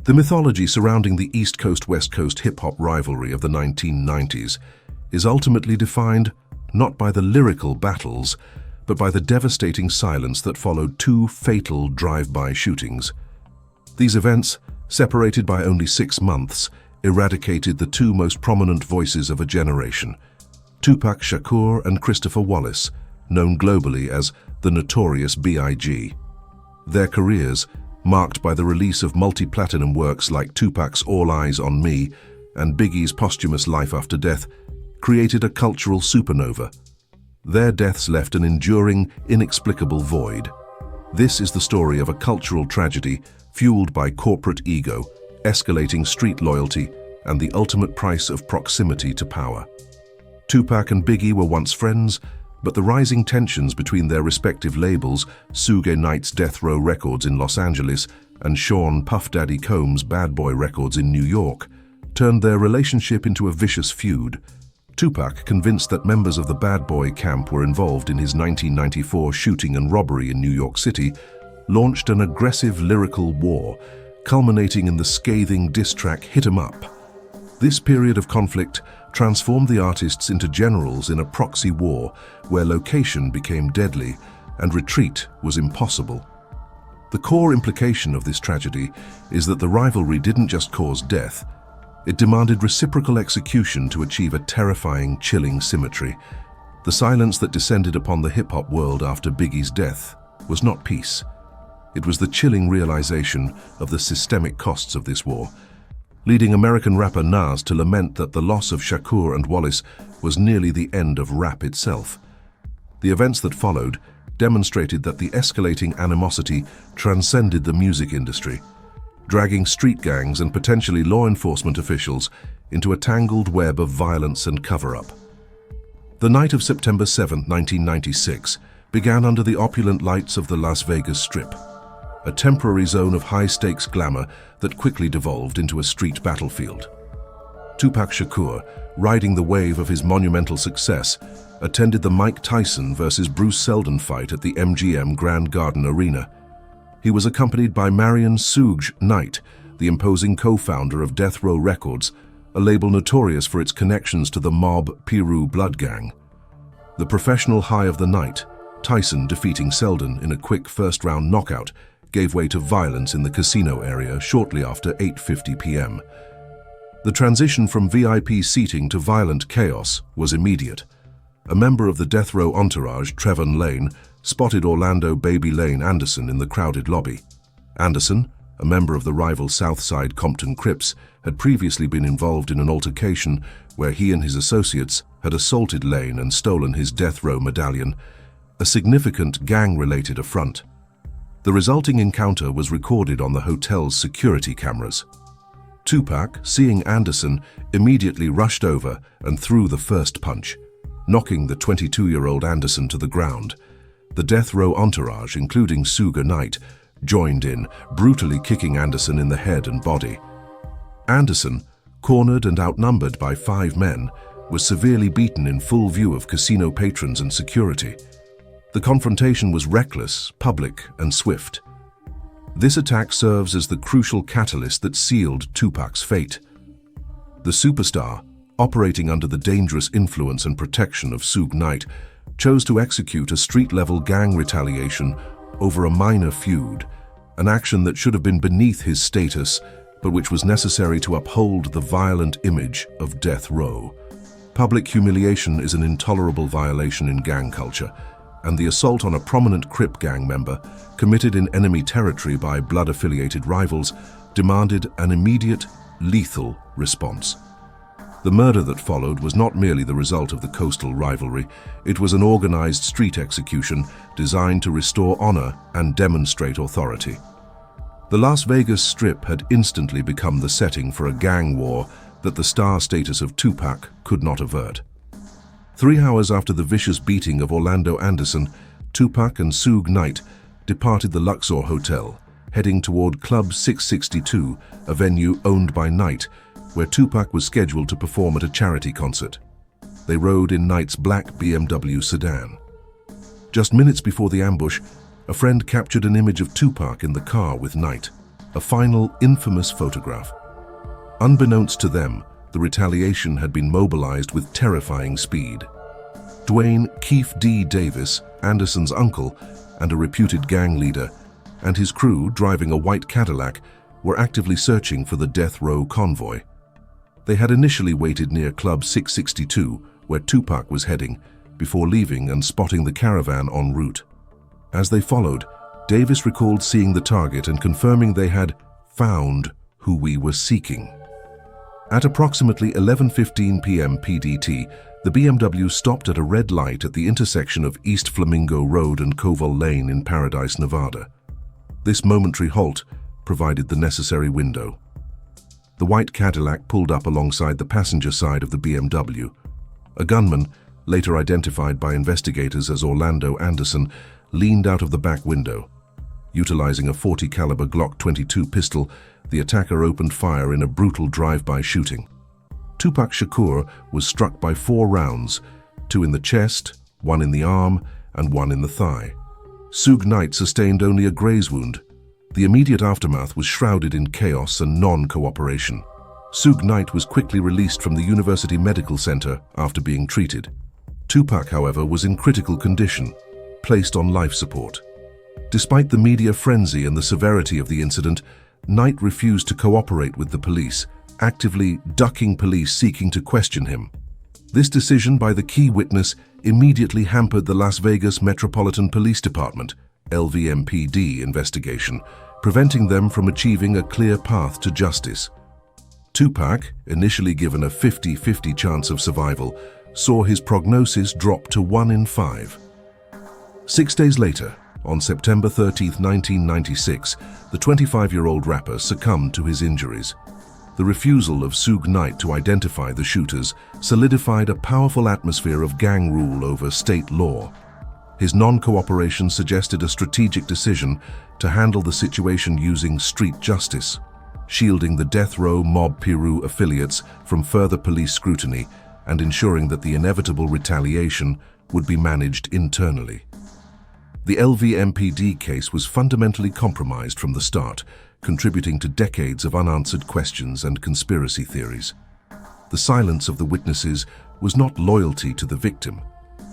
The mythology surrounding the East Coast-West Coast hip-hop rivalry of the 1990s is ultimately defined not by the lyrical battles, but by the devastating silence that followed two fatal drive-by shootings. These events, separated by only 6 months, eradicated the two most prominent voices of a generation, Tupac Shakur and Christopher Wallace, known globally as the Notorious B.I.G. Their careers, marked by the release of multi-platinum works like Tupac's All Eyes on Me and Biggie's posthumous Life After Death, created a cultural supernova. Their deaths left an enduring, inexplicable void. This is the story of a cultural tragedy fueled by corporate ego, escalating street loyalty, and the ultimate price of proximity to power. Tupac and Biggie were once friends, but the rising tensions between their respective labels, Suge Knight's Death Row Records in Los Angeles and Sean Puff Daddy Combs' Bad Boy Records in New York, turned their relationship into a vicious feud. Tupac, convinced that members of the Bad Boy camp were involved in his 1994 shooting and robbery in New York City, launched an aggressive lyrical war, culminating in the scathing diss track Hit 'Em Up. This period of conflict transformed the artists into generals in a proxy war where location became deadly and retreat was impossible. The core implication of this tragedy is that the rivalry didn't just cause death, it demanded reciprocal execution to achieve a terrifying, chilling symmetry. The silence that descended upon the hip-hop world after Biggie's death was not peace. It was the chilling realization of the systemic costs of this war, leading American rapper Nas to lament that the loss of Shakur and Wallace was nearly the end of rap itself. The events that followed demonstrated that the escalating animosity transcended the music industry, dragging street gangs and potentially law enforcement officials into a tangled web of violence and cover-up. The night of September 7, 1996, began under the opulent lights of the Las Vegas Strip, a temporary zone of high-stakes glamour that quickly devolved into a street battlefield. Tupac Shakur, riding the wave of his monumental success, attended the Mike Tyson versus Bruce Seldon fight at the MGM Grand Garden Arena. He was accompanied by Marion Suge Knight, the imposing co-founder of Death Row Records, a label notorious for its connections to the mob Piru Blood Gang. The professional high of the night, Tyson defeating Seldon in a quick first-round knockout, gave way to violence in the casino area shortly after 8:50 p.m. The transition from VIP seating to violent chaos was immediate. A member of the Death Row entourage, Trevon Lane, spotted Orlando Baby Lane Anderson in the crowded lobby. Anderson, a member of the rival Southside Compton Crips, had previously been involved in an altercation where he and his associates had assaulted Lane and stolen his Death Row medallion, a significant gang-related affront. The resulting encounter was recorded on the hotel's security cameras. Tupac, seeing Anderson, immediately rushed over and threw the first punch, knocking the 22-year-old Anderson to the ground. The Death Row entourage, including Suge Knight, joined in, brutally kicking Anderson in the head and body. Anderson, cornered and outnumbered by 5 men, was severely beaten in full view of casino patrons and security. The confrontation was reckless, public, and swift. This attack serves as the crucial catalyst that sealed Tupac's fate. The superstar, operating under the dangerous influence and protection of Suge Knight, chose to execute a street-level gang retaliation over a minor feud, an action that should have been beneath his status, but which was necessary to uphold the violent image of Death Row. Public humiliation is an intolerable violation in gang culture, and the assault on a prominent Crip gang member, committed in enemy territory by blood-affiliated rivals, demanded an immediate, lethal response. The murder that followed was not merely the result of the coastal rivalry, it was an organized street execution designed to restore honor and demonstrate authority. The Las Vegas Strip had instantly become the setting for a gang war that the star status of Tupac could not avert. 3 hours after the vicious beating of Orlando Anderson, Tupac and Suge Knight departed the Luxor Hotel, heading toward Club 662, a venue owned by Knight, where Tupac was scheduled to perform at a charity concert. They rode in Knight's black BMW sedan. Just minutes before the ambush, a friend captured an image of Tupac in the car with Knight. a final infamous photograph. Unbeknownst to them, the retaliation had been mobilized with terrifying speed. Dwayne Keefe D. Davis, Anderson's uncle and a reputed gang leader, and his crew, driving a white Cadillac, were actively searching for the death row convoy. They had initially waited near Club 662, where Tupac was heading, before leaving and spotting the caravan en route. As they followed, Davis recalled seeing the target and confirming they had found who we were seeking. At approximately 11:15 p.m. PDT, the BMW stopped at a red light at the intersection of East Flamingo Road and Koval Lane in Paradise, Nevada. This momentary halt provided the necessary window. The white Cadillac pulled up alongside the passenger side of the BMW. A gunman, later identified by investigators as Orlando Anderson, leaned out of the back window. Utilizing a .40 caliber Glock 22 pistol, the attacker opened fire in a brutal drive-by shooting. Tupac Shakur was struck by 4 rounds, 2 in the chest, 1 in the arm, and 1 in the thigh. Suge Knight sustained only a graze wound. The immediate aftermath was shrouded in chaos and non-cooperation. Suge Knight was quickly released from the University Medical Center after being treated. Tupac, however, was in critical condition, placed on life support. Despite the media frenzy and the severity of the incident, Knight refused to cooperate with the police, actively ducking police seeking to question him. This decision by the key witness immediately hampered the Las Vegas Metropolitan Police Department, LVMPD, investigation, preventing them from achieving a clear path to justice. Tupac, initially given a 50-50 chance of survival, saw his prognosis drop to 1 in 5. 6 days later, on September 13, 1996, the 25-year-old rapper succumbed to his injuries. The refusal of Suge Knight to identify the shooters solidified a powerful atmosphere of gang rule over state law. His non-cooperation suggested a strategic decision to handle the situation using street justice, shielding the death row Mob Piru affiliates from further police scrutiny and ensuring that the inevitable retaliation would be managed internally. The LVMPD case was fundamentally compromised from the start, contributing to decades of unanswered questions and conspiracy theories. The silence of the witnesses was not loyalty to the victim,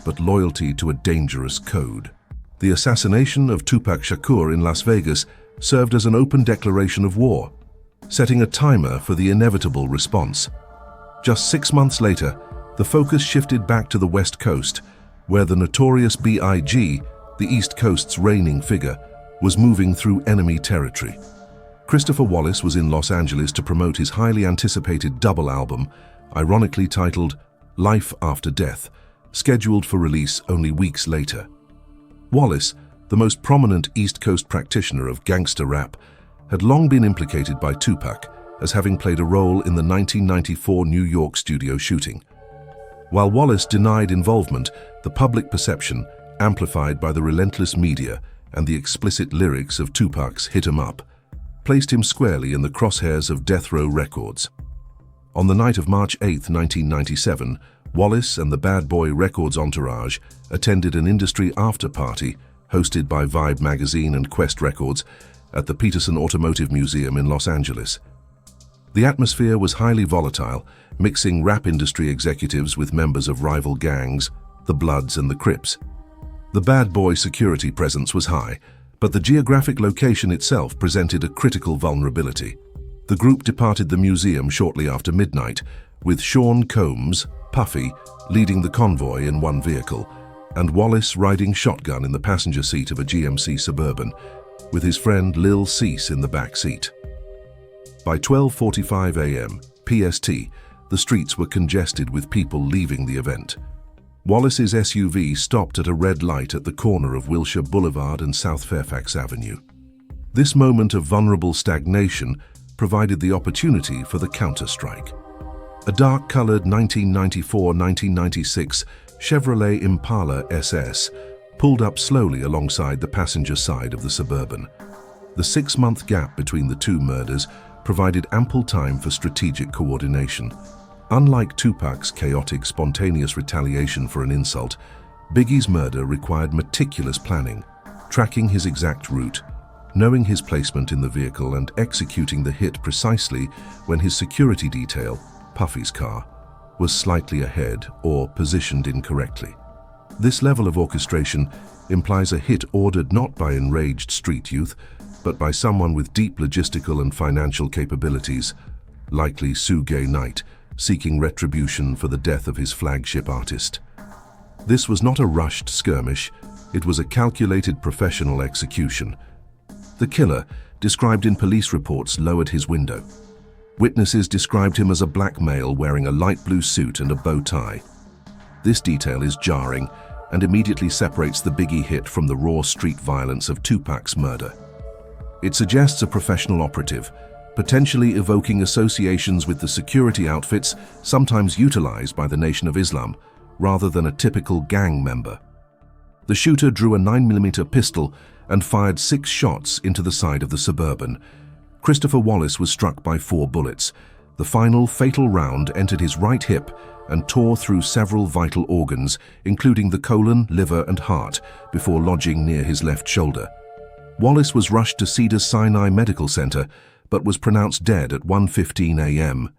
but loyalty to a dangerous code. The assassination of Tupac Shakur in Las Vegas served as an open declaration of war, setting a timer for the inevitable response. Just 6 months later, the focus shifted back to the West Coast, where the notorious B.I.G., the East Coast's reigning figure, was moving through enemy territory. Christopher Wallace was in Los Angeles to promote his highly anticipated double album, ironically titled Life After Death, scheduled for release only weeks later. Wallace, the most prominent East Coast practitioner of gangster rap, had long been implicated by Tupac as having played a role in the 1994 New York studio shooting. While Wallace denied involvement, the public perception, amplified by the relentless media and the explicit lyrics of Tupac's Hit 'Em Up, placed him squarely in the crosshairs of Death Row Records. On the night of March 8, 1997, Wallace and the Bad Boy Records entourage attended an industry after-party hosted by Vibe magazine and Quest Records at the Peterson Automotive Museum in Los Angeles. The atmosphere was highly volatile, mixing rap industry executives with members of rival gangs, the Bloods and the Crips. The Bad Boy security presence was high, but the geographic location itself presented a critical vulnerability. The group departed the museum shortly after midnight, with Sean Combs, Puffy, leading the convoy in one vehicle, and Wallace riding shotgun in the passenger seat of a GMC Suburban, with his friend Lil Cease in the back seat. By 12:45 a.m. PST, the streets were congested with people leaving the event. Wallace's SUV stopped at a red light at the corner of Wilshire Boulevard and South Fairfax Avenue. This moment of vulnerable stagnation provided the opportunity for the counter-strike. A dark-colored 1994-1996 Chevrolet Impala SS pulled up slowly alongside the passenger side of the Suburban. The 6-month gap between the two murders provided ample time for strategic coordination. Unlike Tupac's chaotic, spontaneous retaliation for an insult, Biggie's murder required meticulous planning, tracking his exact route, knowing his placement in the vehicle and executing the hit precisely when his security detail, Puffy's car, was slightly ahead or positioned incorrectly. This level of orchestration implies a hit ordered not by enraged street youth, but by someone with deep logistical and financial capabilities, likely Suge Knight, seeking retribution for the death of his flagship artist. This was not a rushed skirmish, it was a calculated professional execution. The killer, described in police reports, lowered his window. Witnesses described him as a black male wearing a light blue suit and a bow tie. This detail is jarring and immediately separates the Biggie hit from the raw street violence of Tupac's murder. It suggests a professional operative, potentially evoking associations with the security outfits sometimes utilized by the Nation of Islam, rather than a typical gang member. The shooter drew a 9mm pistol and fired 6 shots into the side of the Suburban. Christopher Wallace was struck by 4 bullets. The final fatal round entered his right hip and tore through several vital organs, including the colon, liver, and heart, before lodging near his left shoulder. Wallace was rushed to Cedars-Sinai Medical Center, but was pronounced dead at 1:15 a.m.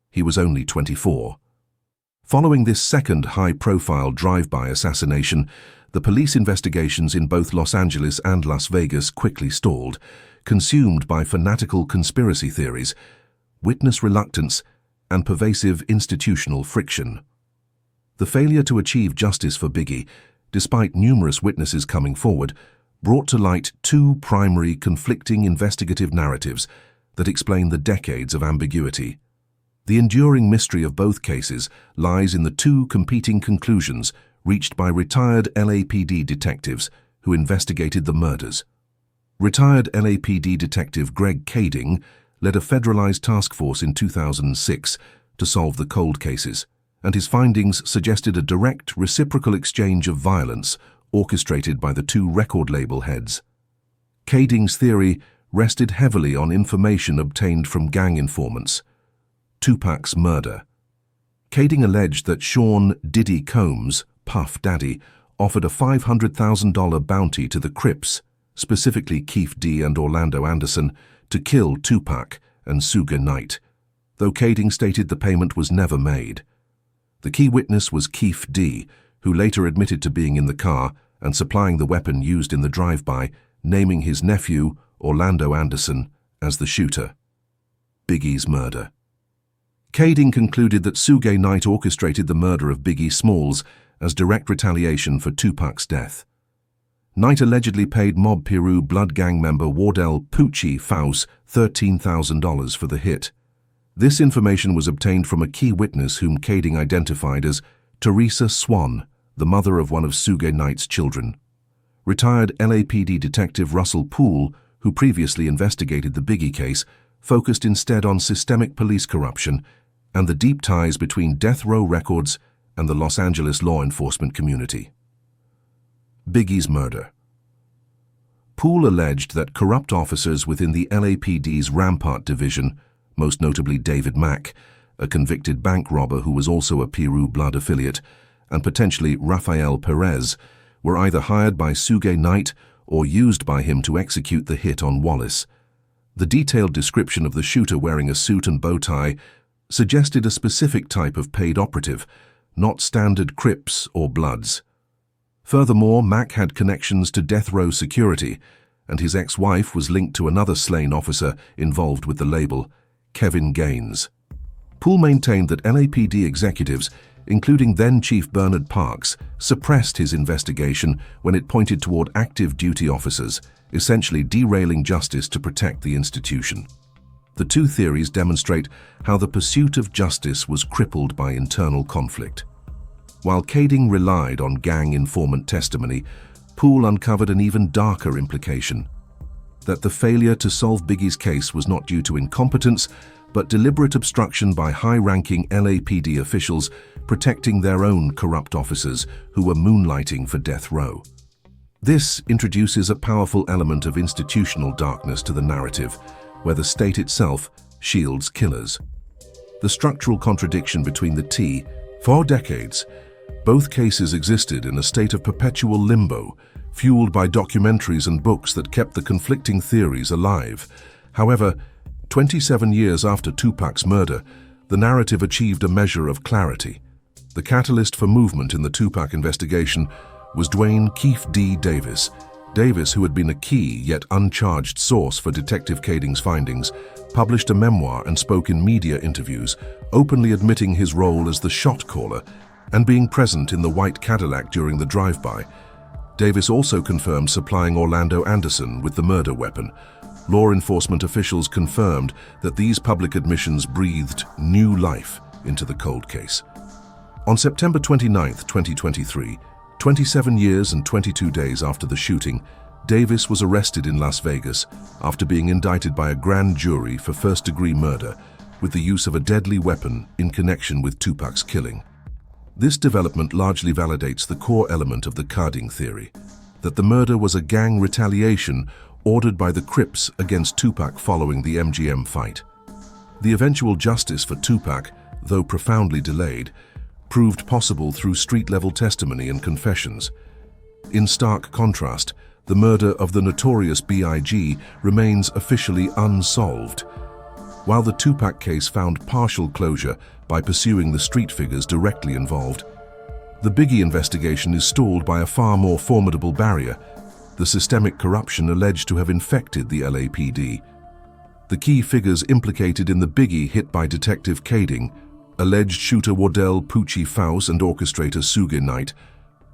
He was only 24. Following this second high-profile drive-by assassination, the police investigations in both Los Angeles and Las Vegas quickly stalled, consumed by fanatical conspiracy theories, witness reluctance, and pervasive institutional friction. The failure to achieve justice for Biggie, despite numerous witnesses coming forward, brought to light 2 primary conflicting investigative narratives that explain the decades of ambiguity. The enduring mystery of both cases lies in the 2 competing conclusions reached by retired LAPD detectives who investigated the murders. Retired LAPD detective Greg Kading led a federalized task force in 2006 to solve the cold cases, and his findings suggested a direct, reciprocal exchange of violence orchestrated by the 2 record label heads. Kading's theory rested heavily on information obtained from gang informants. Tupac's murder. Kading alleged that Sean Diddy Combs, Puff Daddy, offered a $500,000 bounty to the Crips, specifically Keefe D and Orlando Anderson, to kill Tupac and Suge Knight, though Kading stated the payment was never made. The key witness was Keefe D, who later admitted to being in the car and supplying the weapon used in the drive-by, naming his nephew, Orlando Anderson, as the shooter. Biggie's murder. Kading concluded that Suge Knight orchestrated the murder of Biggie Smalls as direct retaliation for Tupac's death. Knight allegedly paid Mob Piru Blood Gang member Wardell Poochie Faust $13,000 for the hit. This information was obtained from a key witness whom Kading identified as Teresa Swan, the mother of one of Suge Knight's children. Retired LAPD detective Russell Poole, who previously investigated the Biggie case, focused instead on systemic police corruption and the deep ties between death row records and the Los Angeles law enforcement community. Biggie's murder. Poole alleged that corrupt officers within the LAPD's Rampart division, most notably David Mack, a convicted bank robber who was also a Piru Blood affiliate, and potentially Rafael Perez, were either hired by Suge Knight or used by him to execute the hit on Wallace. The detailed description of the shooter wearing a suit and bow tie suggested a specific type of paid operative, not standard Crips or Bloods. Furthermore, Mack had connections to death row security, and his ex-wife was linked to another slain officer involved with the label, Kevin Gaines. Poole maintained that LAPD executives, including then-Chief Bernard Parks, suppressed his investigation when it pointed toward active duty officers, essentially derailing justice to protect the institution. The 2 theories demonstrate how the pursuit of justice was crippled by internal conflict. While Kading relied on gang informant testimony, Poole uncovered an even darker implication: that the failure to solve Biggie's case was not due to incompetence, but deliberate obstruction by high-ranking LAPD officials protecting their own corrupt officers who were moonlighting for death row. This introduces a powerful element of institutional darkness to the narrative, where the state itself shields killers. The structural contradiction between the T. For decades, both cases existed in a state of perpetual limbo, fueled by documentaries and books that kept the conflicting theories alive. However, 27 years after Tupac's murder, the narrative achieved a measure of clarity. The catalyst for movement in the Tupac investigation was Dwayne Keefe D. Davis. Davis, who had been a key yet uncharged source for Detective Kading's findings, published a memoir and spoke in media interviews, openly admitting his role as the shot caller and being present in the white Cadillac during the drive-by. Davis also confirmed supplying Orlando Anderson with the murder weapon. Law enforcement officials confirmed that these public admissions breathed new life into the cold case. On September 29, 2023, 27 years and 22 days after the shooting, Davis was arrested in Las Vegas after being indicted by a grand jury for first-degree murder with the use of a deadly weapon in connection with Tupac's killing. This development largely validates the core element of the Kading theory, that the murder was a gang retaliation ordered by the Crips against Tupac following the MGM fight. The eventual justice for Tupac, though profoundly delayed, proved possible through street-level testimony and confessions. In stark contrast, the murder of the notorious B.I.G. remains officially unsolved. While the Tupac case found partial closure by pursuing the street figures directly involved, the Biggie investigation is stalled by a far more formidable barrier: the systemic corruption alleged to have infected the LAPD. The key figures implicated in the Biggie hit by Detective Kading, alleged shooter Wardell Poochie Faust and orchestrator Suge Knight,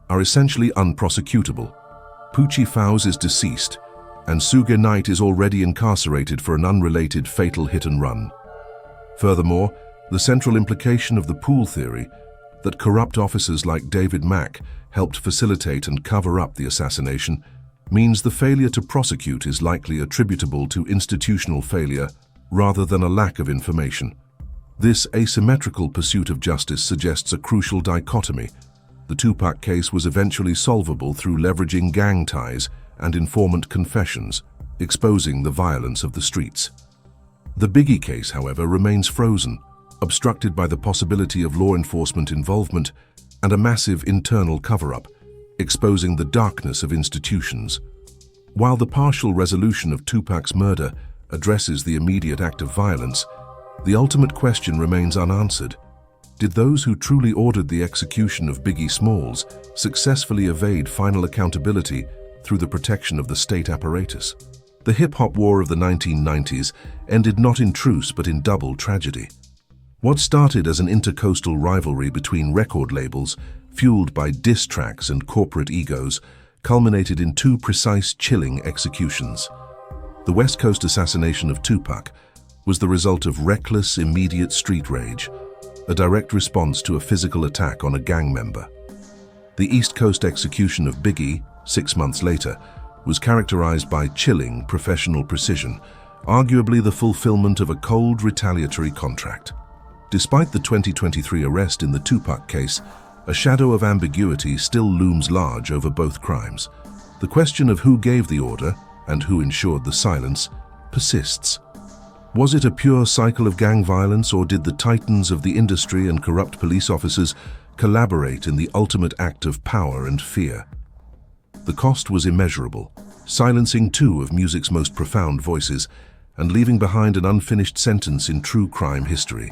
are essentially unprosecutable. Poochie Faust is deceased, and Suge Knight is already incarcerated for an unrelated fatal hit-and-run. Furthermore, the central implication of the pool theory, that corrupt officers like David Mack helped facilitate and cover up the assassination, means the failure to prosecute is likely attributable to institutional failure rather than a lack of information. This asymmetrical pursuit of justice suggests a crucial dichotomy. The Tupac case was eventually solvable through leveraging gang ties and informant confessions, exposing the violence of the streets. The Biggie case, however, remains frozen, obstructed by the possibility of law enforcement involvement and a massive internal cover-up, exposing the darkness of institutions. While the partial resolution of Tupac's murder addresses the immediate act of violence, the ultimate question remains unanswered. Did those who truly ordered the execution of Biggie Smalls successfully evade final accountability through the protection of the state apparatus? The hip-hop war of the 1990s ended not in truce but in double tragedy. What started as an intercoastal rivalry between record labels, fueled by diss tracks and corporate egos, culminated in two precise, chilling executions. The West Coast assassination of Tupac was the result of reckless, immediate street rage, a direct response to a physical attack on a gang member. The East Coast execution of Biggie, 6 months later, was characterized by chilling, professional precision, arguably the fulfillment of a cold, retaliatory contract. Despite the 2023 arrest in the Tupac case, a shadow of ambiguity still looms large over both crimes. The question of who gave the order and who ensured the silence persists. Was it a pure cycle of gang violence, or did the titans of the industry and corrupt police officers collaborate in the ultimate act of power and fear? The cost was immeasurable, silencing two of music's most profound voices and leaving behind an unfinished sentence in true crime history.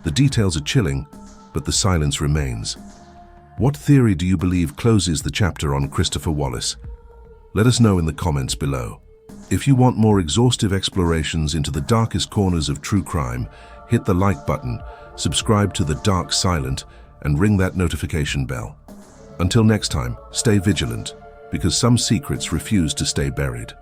The details are chilling, but the silence remains. What theory do you believe closes the chapter on Christopher Wallace? Let us know in the comments below. If you want more exhaustive explorations into the darkest corners of true crime, hit the like button, subscribe to The Dark Silent, and ring that notification bell. Until next time, stay vigilant, because some secrets refuse to stay buried.